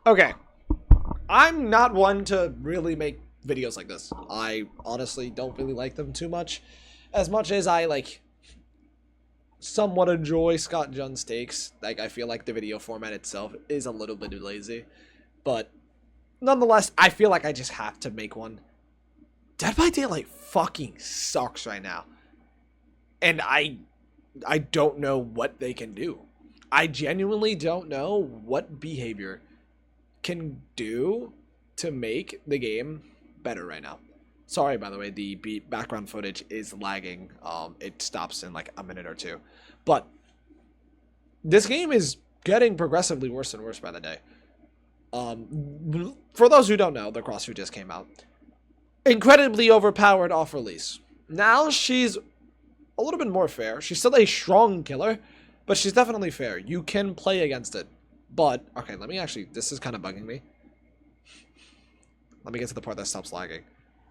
Okay, I'm not one to really make videos like this. I honestly don't really like them too much. As much as I, like, somewhat enjoy Scott Junn's takes, like, I feel like the video format itself is a little bit lazy. But, nonetheless, I feel like I just have to make one. Dead by Daylight fucking sucks right now. And I don't know what they can do. I genuinely don't know what behavior can do to make the game better right now. Sorry, by the way, the background footage is lagging. It stops in like a minute or two. But this game is getting progressively worse and worse by the day. For those who don't know, the CrossFit just came out. Incredibly overpowered off release. Now she's a little bit more fair. She's still a strong killer, but she's definitely fair. You can play against it. But, okay, let me actually, this is kind of bugging me. Let me get to the part that stops lagging.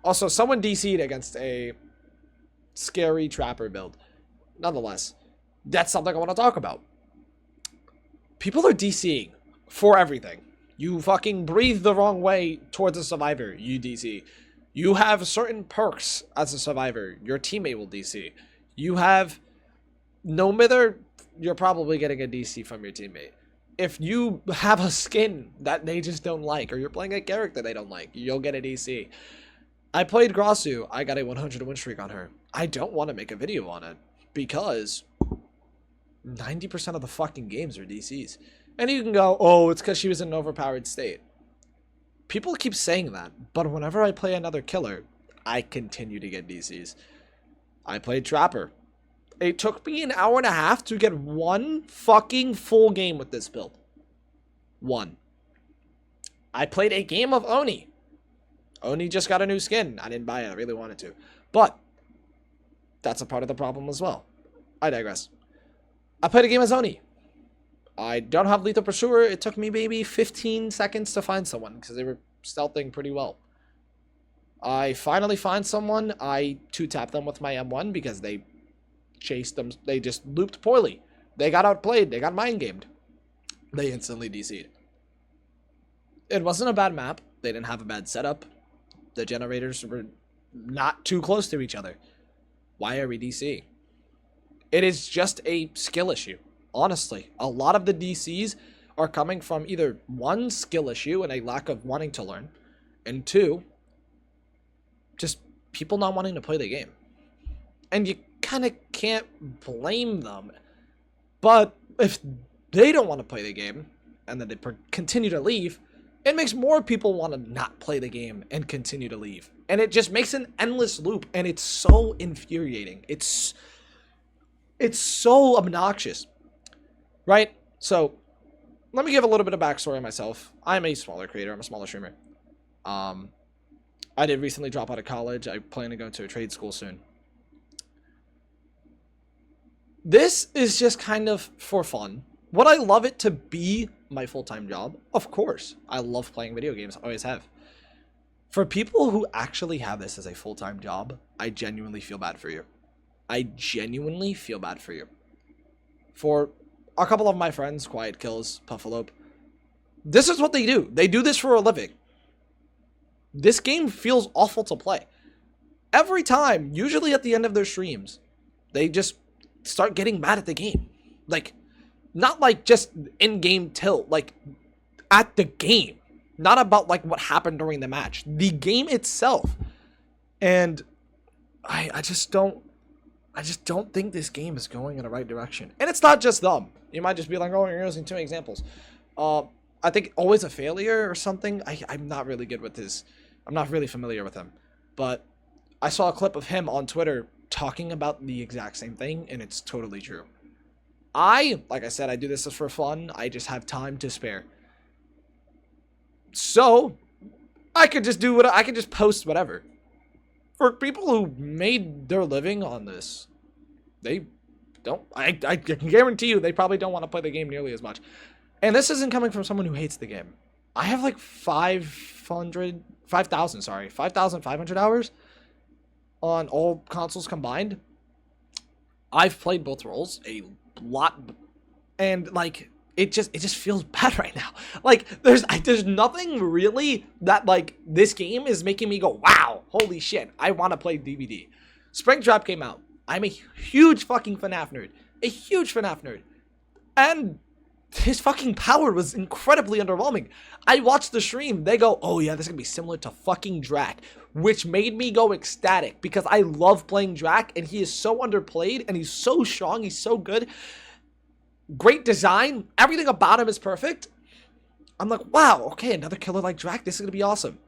Also, someone DC'd against a scary trapper build. Nonetheless, that's something I want to talk about. People are DCing for everything. You fucking breathe the wrong way towards a survivor, you DC. You have certain perks as a survivor, your teammate will DC. You have, no matter, you're probably getting a DC from your teammate. If you have a skin that they just don't like, or you're playing a character they don't like, you'll get a DC. I played Grasu. I got a 100 win streak on her. I don't want to make a video on it because 90% of the fucking games are DCs. And you can go, oh, it's because she was in an overpowered state. People keep saying that, but whenever I play another killer, I continue to get DCs. I played Trapper. It took me an hour and a half to get one fucking full game with this build. One. I played a game of Oni. Oni just got a new skin. I didn't buy it. I really wanted to. But that's a part of the problem as well. I digress. I played a game as Oni. I don't have Lethal Pursuer. It took me maybe 15 seconds to find someone because they were stealthing pretty well. I finally find someone. I 2-tap them with my M1 because they chased them. They just looped poorly. They got outplayed. They got mind-gamed. They instantly DC'd. It wasn't a bad map. They didn't have a bad setup. The generators were not too close to each other. Why are we DCing? It is just a skill issue. Honestly, a lot of the DCs are coming from either one, skill issue and a lack of wanting to learn, and two, just people not wanting to play the game. And you kind of can't blame them. But if they don't want to play the game and then they continue to leave, it makes more people want to not play the game and continue to leave. And it just makes an endless loop, and it's so infuriating. It's so obnoxious. Right? So, let me give a little bit of backstory on myself. I'm a smaller creator. I'm a smaller streamer. I did recently drop out of college. I plan to go to a trade school soon. This is just kind of for fun. Would I love it to be my full-time job? Of course. I love playing video games. I always have. For people who actually have this as a full-time job, I genuinely feel bad for you. I genuinely feel bad for you. For a couple of my friends, Quiet Kills, Puffalope, this is what they do. They do this for a living. This game feels awful to play. Every time, usually at the end of their streams, they just start getting mad at the game. Like, not like just in-game tilt, like at the game. Not about like what happened during the match. The game itself. And I just don't think this game is going in the right direction. And it's not just them. You might just be like, oh, you're using too many examples. I think Always a Failure or something. I'm not really good with his. I'm not really familiar with him. But I saw a clip of him on Twitter talking about the exact same thing, and it's totally true. Like I said, I do this for fun. I just have time to spare. So, I could just do I could just post whatever. For people who made their living on this, they don't, I can guarantee you they probably don't want to play the game nearly as much. And this isn't coming from someone who hates the game. I have like 5,500 hours on all consoles combined. I've played both roles a lot, and like it just feels bad right now. Like, there's nothing really that, like, this game is making me go, wow, holy shit, I want to play DBD. Springtrap came out. I'm a huge fucking FNAF nerd. A huge FNAF nerd. And his fucking power was incredibly underwhelming. I watched the stream. They go, oh yeah, this is going to be similar to fucking Drac. Which made me go ecstatic because I love playing Drac and he is so underplayed and he's so strong. He's so good. Great design. Everything about him is perfect. I'm like, wow, okay, another killer like Drac. This is going to be awesome.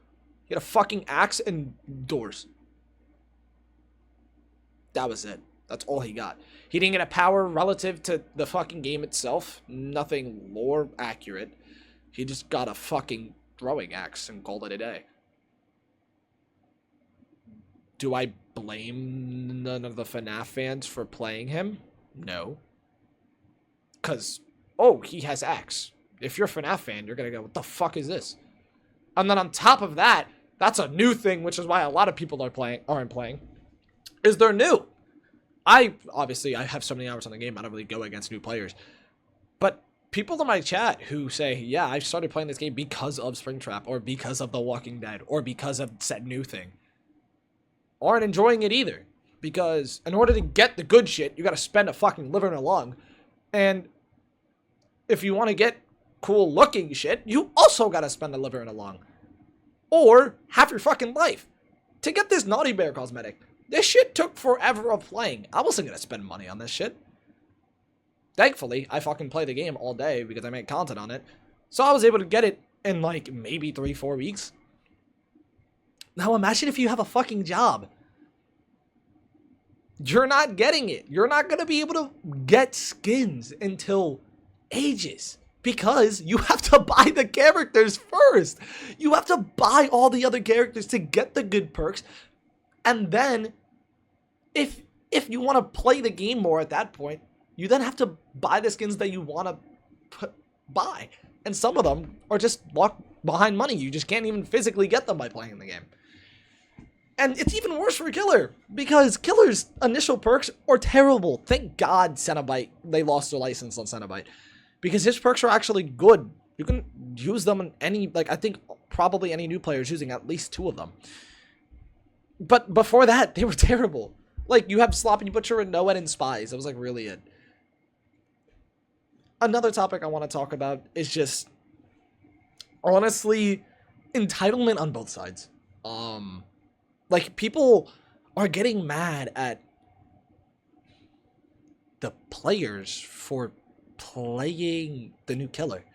He had a fucking axe and doors. That was it. That's all he got. He didn't get a power relative to the fucking game itself. Nothing lore accurate. He just got a fucking throwing axe and called it a day. Do I blame none of the FNAF fans for playing him? No. Because, oh, he has axe. If you're a FNAF fan, you're going to go, what the fuck is this? And then on top of that, that's a new thing, which is why a lot of people aren't playing, is they're new. I have so many hours on the game, I don't really go against new players. But people in my chat who say, yeah, I started playing this game because of Springtrap, or because of The Walking Dead, or because of said new thing, aren't enjoying it either. Because in order to get the good shit, you gotta spend a fucking liver and a lung. And if you want to get cool looking shit, you also gotta spend a liver and a lung. Or half your fucking life. To get this Naughty Bear cosmetic, this shit took forever of playing. I wasn't gonna spend money on this shit. Thankfully, I fucking play the game all day because I make content on it. So I was able to get it in like maybe 3-4 weeks. Now imagine if you have a fucking job. You're not getting it. You're not gonna be able to get skins until ages. Because you have to buy the characters first. You have to buy all the other characters to get the good perks. And then, if you want to play the game more at that point, you then have to buy the skins that you want to buy. And some of them are just locked behind money. You just can't even physically get them by playing the game. And it's even worse for Killer, because Killer's initial perks are terrible. Thank God they lost their license on Cenobite. Because his perks are actually good. You can use them in any, like, I think probably any new player is using at least 2 of them. But before that, they were terrible. Like, you have Sloppy Butcher and No End and Spies. That was, like, really it. Another topic I want to talk about is just, honestly, entitlement on both sides. Like, people are getting mad at the players for playing the new killer.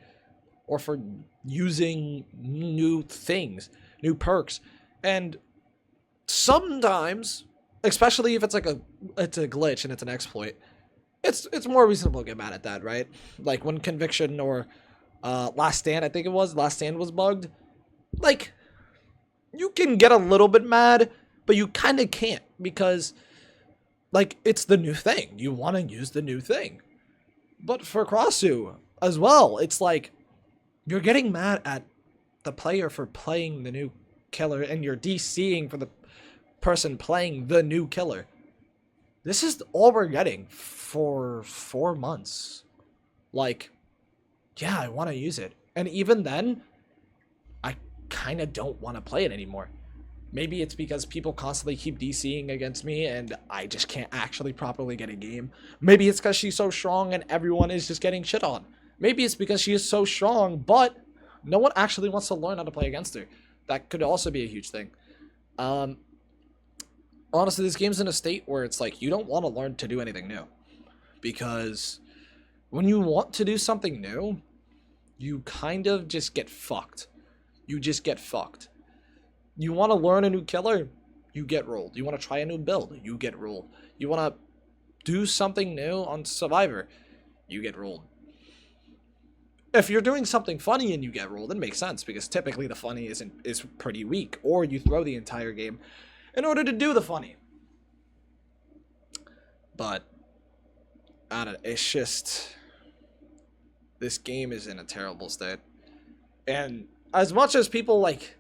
Or for using new things, new perks. And sometimes, especially if it's like it's a glitch and it's an exploit, it's more reasonable to get mad at that, right? Like when Conviction or Last Stand, I think it was, Last Stand was bugged. Like, you can get a little bit mad, but you kind of can't because, like, it's the new thing. You want to use the new thing. But for Crossu as well, it's like, you're getting mad at the player for playing the new killer and you're DCing for the person playing the new killer. This is all we're getting for 4 months. Like, yeah, I want to use it. And even then, I kind of don't want to play it anymore. Maybe it's because people constantly keep DCing against me and I just can't actually properly get a game. Maybe it's because she's so strong and everyone is just getting shit on. Maybe it's because she is so strong, but no one actually wants to learn how to play against her. That could also be a huge thing. Honestly, this game's in a state where it's like, you don't want to learn to do anything new. Because when you want to do something new, you kind of just get fucked. You just get fucked. You want to learn a new killer, you get rolled. You want to try a new build, you get rolled. You want to do something new on Survivor, you get rolled. If you're doing something funny and you get rolled, it makes sense because typically the funny is pretty weak, or you throw the entire game in order to do the funny. But I don't know, it's just, this game is in a terrible state. And as much as people like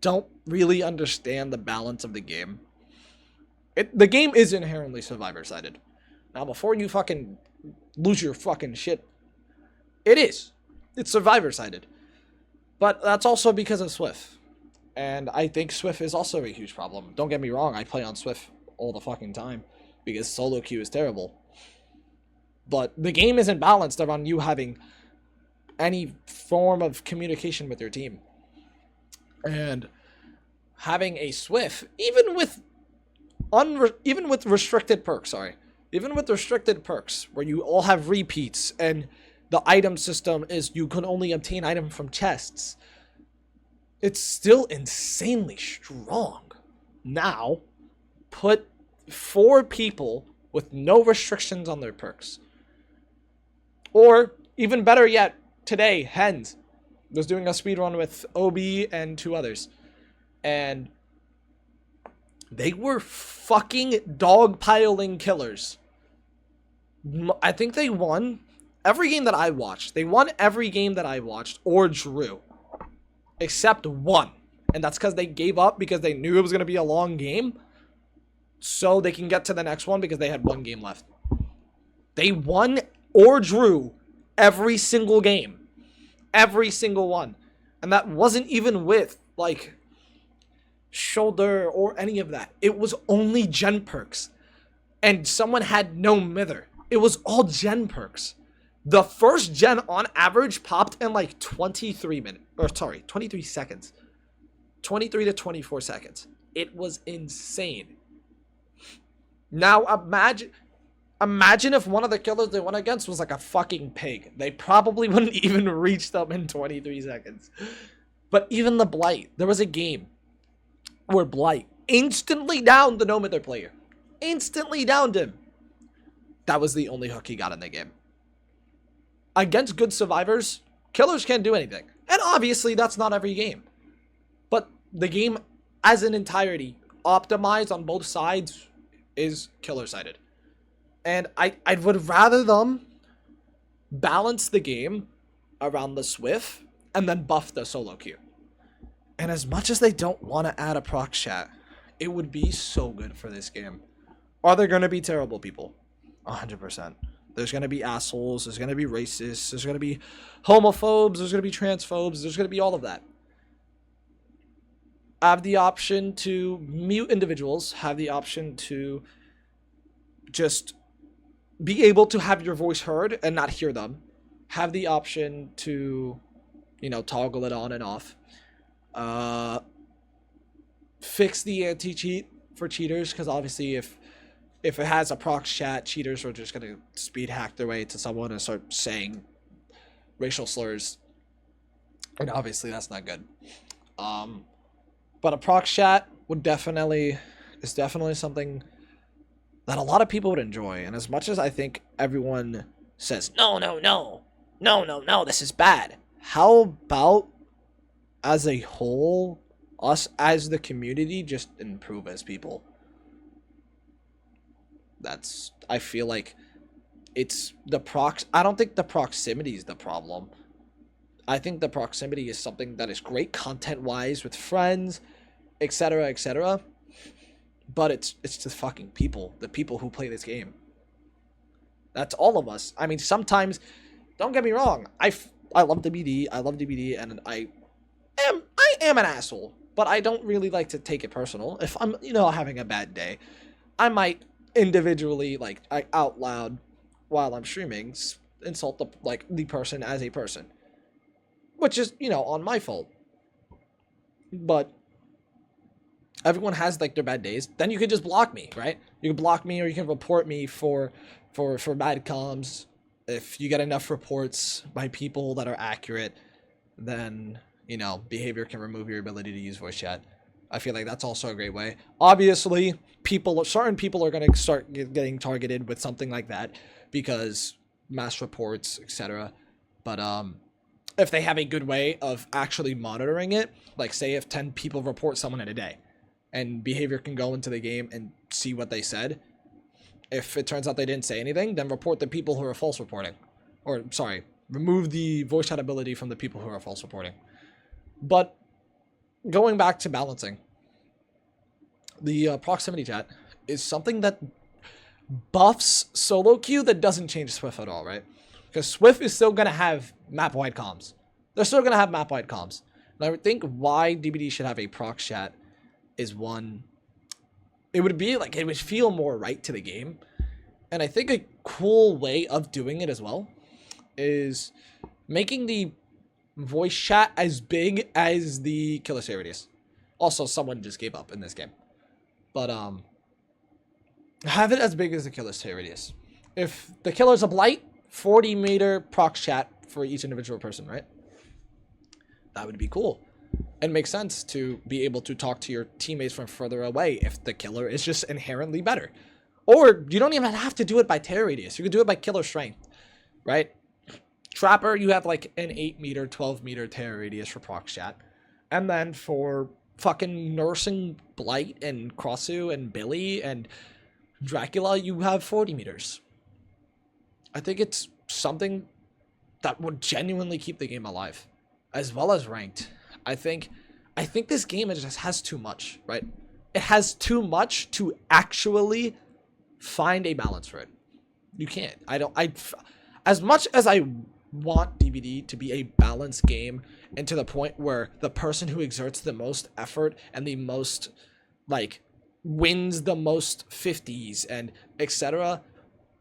don't really understand the balance of the game, the game is inherently Survivor-sided. Now, before you fucking lose your fucking shit, It is. It's survivor-sided. But that's also because of Swift. And I think Swift is also a huge problem. Don't get me wrong, I play on Swift all the fucking time because solo queue is terrible. But the game isn't balanced around you having any form of communication with your team. And having a Swift, even with restricted perks, where you all have repeats and the item system is you can only obtain items from chests, it's still insanely strong. Now, put 4 people with no restrictions on their perks. Or, even better yet, today, Hens was doing a speedrun with OB and 2 others. And they were fucking dogpiling killers. I think they won every game that I watched. They won every game that I watched or drew. Except one. And that's because they gave up because they knew it was going to be a long game. So they can get to the next one because they had 1 game left. They won or drew every single game. Every single one. And that wasn't even with, like, shoulder or any of that. It was only gen perks. And someone had no mither. It was all gen perks. The first gen on average popped in like 23 seconds. 23 to 24 seconds. It was insane. Now imagine if one of the killers they went against was like a fucking pig. They probably wouldn't even reach them in 23 seconds. But even the Blight, there was a game where Blight instantly downed the no mither player. Instantly downed him. That was the only hook he got in the game. Against good survivors, killers can't do anything. And obviously, that's not every game. But the game as an entirety, optimized on both sides, is killer-sided. And I would rather them balance the game around the Swift and then buff the solo queue. And as much as they don't want to add a proc chat, it would be so good for this game. Are there going to be terrible people? 100%. There's going to be assholes, there's going to be racists, there's going to be homophobes, there's going to be transphobes, there's going to be all of that. Have the option to mute individuals, have the option to just be able to have your voice heard and not hear them. Have the option to, toggle it on and off. Fix the anti-cheat for cheaters, because obviously if it has a proc chat, cheaters are just going to speed hack their way to someone and start saying racial slurs. And obviously that's not good. But a proc chat is definitely something that a lot of people would enjoy. And as much as I think everyone says, no, this is bad. How about, as a whole, us as the community just improve as people? I feel like it's the I don't think the proximity is the problem. I think the proximity is something that is great content-wise with friends, etc., etc. But it's the fucking people, the people who play this game. That's all of us. I mean, sometimes, don't get me wrong, I love DBD, and I am an asshole, but I don't really like to take it personal. If I'm, having a bad day, I might individually, like, out loud while I'm streaming, insult the person as a person, which is, on my fault. But everyone has their bad days. Then you can just block me, right? You can block me, or you can report me for bad comms. If you get enough reports by people that are accurate, then behavior can remove your ability to use voice chat. I feel like that's also a great way. Obviously, certain people are going to start getting targeted with something like that because mass reports, etc. But if they have a good way of actually monitoring it, like say if 10 people report someone in a day, and behavior can go into the game and see what they said. If it turns out they didn't say anything, then report the people who are false reporting. Or, sorry, remove the voice chat ability from the people who are false reporting. But going back to balancing, the proximity chat is something that buffs solo queue that doesn't change Swift at all, right? Because Swift is still going to have map-wide comms. They're still going to have map-wide comms. And I would think why DBD should have a proc chat is one, it would be like, it would feel more right to the game. And I think a cool way of doing it as well is making the voice chat as big as the killer stay radius. Also, someone just gave up in this game. But have it as big as the killer stay radius. If the killer's a blight, 40-meter proc chat for each individual person, right? That would be cool. It makes sense to be able to talk to your teammates from further away if the killer is just inherently better. Or you don't even have to do it by tear radius. You can do it by killer strength, right? Trapper, you have like an 8-meter, 12-meter tear radius for proc chat. And then for fucking nursing Blight and Crossu and Billy and Dracula, you have 40 meters. I think it's something that would genuinely keep the game alive, as well as ranked. I think this game just has too much, right? It has too much to actually find a balance for it. You can't. As much as I want DBD to be a balanced game, and to the point where the person who exerts the most effort and the most, like, wins the most 50s and etc.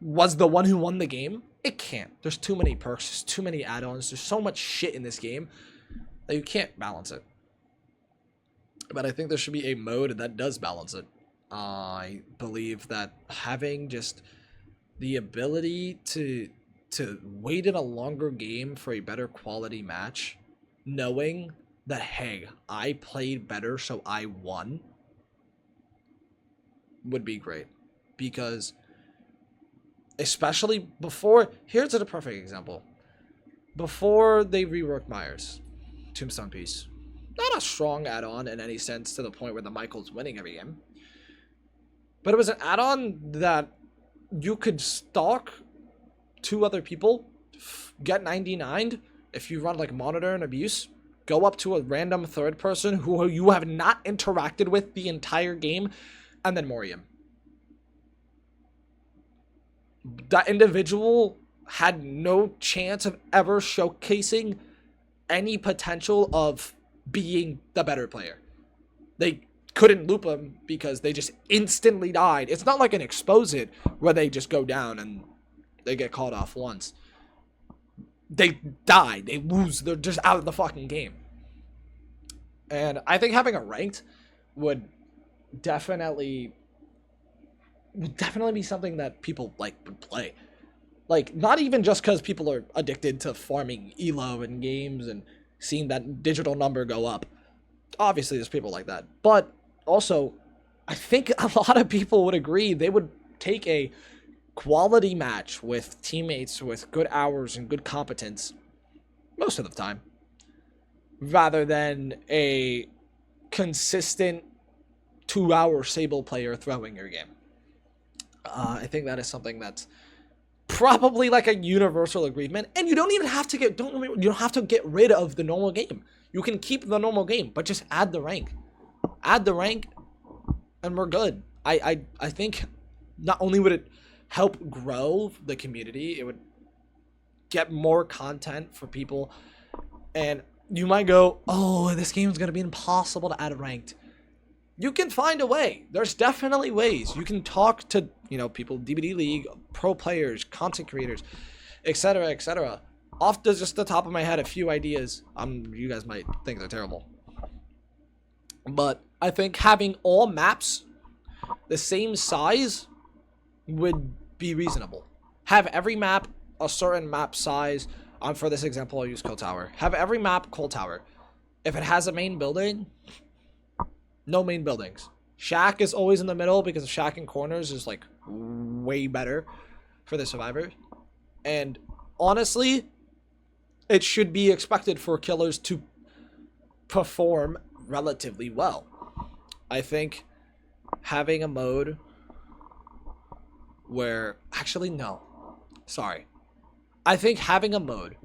was the one who won the game, it can't. There's too many perks, there's too many add-ons, there's so much shit in this game that you can't balance it. But I think there should be a mode that does balance it. I believe that having just the ability to wait in a longer game for a better quality match, knowing that, hey, I played better so I won, would be great. Because especially before, here's a perfect example. Before they reworked Myers, Tombstone Piece, not a strong add-on in any sense to the point where the Michael's winning every game, but it was an add-on that you could stalk two other people, get 99'd if you run like Monitor and Abuse, go up to a random third person who you have not interacted with the entire game, and then Morium. That individual had no chance of ever showcasing any potential of being the better player. They couldn't loop him because they just instantly died. It's not like an Expose It where they just go down and they get called off once. They die. They lose. They're just out of the fucking game. And I think having a ranked would definitely be something that people would play. Like, not even just because people are addicted to farming elo in games and seeing that digital number go up. Obviously, there's people like that. But also, I think a lot of people would agree they would take a quality match with teammates with good hours and good competence most of the time, rather than a consistent 2-hour Sable player throwing your game. I think that is something that's probably like a universal agreement, and you don't even have to you don't have to get rid of the normal game. You can keep the normal game, but just add the rank. Add the rank, and we're good. I think not only would it help grow the community, it would get more content for people. And you might go, oh, this game is going to be impossible to add a ranked. You can find a way. There's definitely ways. You can talk to, people, DBD League, pro players, content creators, etc., etc. Off just the top of my head, a few ideas. You guys might think they're terrible. But I think having all maps the same size would be reasonable. Have every map a certain map size. For this example, I'll use Coal Tower. Have every map Coal Tower. If it has a main building, no main buildings. Shack is always in the middle because Shack in corners is like way better for the survivors. And honestly, it should be expected for killers to perform relatively well. I think having a mode where, actually no, sorry. I think having a mode,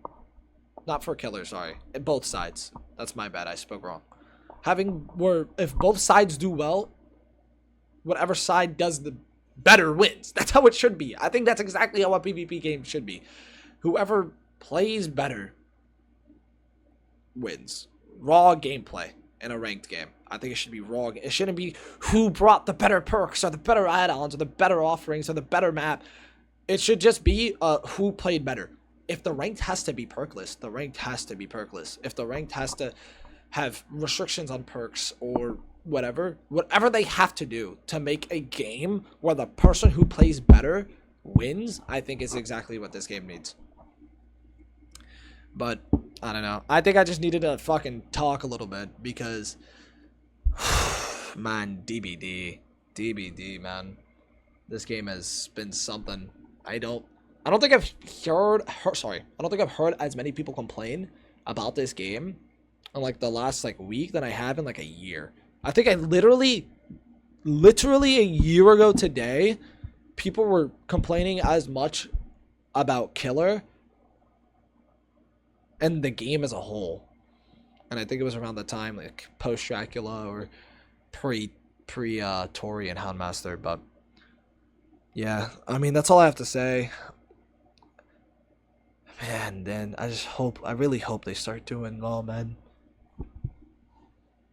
not for killers, sorry, both sides. That's my bad, I spoke wrong. Having where if both sides do well, whatever side does the better wins. That's how it should be. I think that's exactly how a PvP game should be. whoever plays better wins. Raw gameplay in a ranked game. I think it should be raw. It shouldn't be who brought the better perks or the better add-ons or the better offerings or the better map. It should just be who played better. If the ranked has to be perkless, the ranked has to be perkless. If the ranked has to have restrictions on perks or whatever they have to do to make a game where the person who plays better wins, I think is exactly what this game needs. But I don't know. I think I just needed to fucking talk a little bit because, man, DBD, man, this game has been something. I don't think I've heard as many people complain about this game in like the last like week than I have in like a year. I think I literally a year ago today, people were complaining as much about Killer and the game as a whole. And I think it was around the time like post Dracula or pre Tori and Houndmaster, but yeah, I mean that's all I have to say. Man, then I really hope they start doing well, man.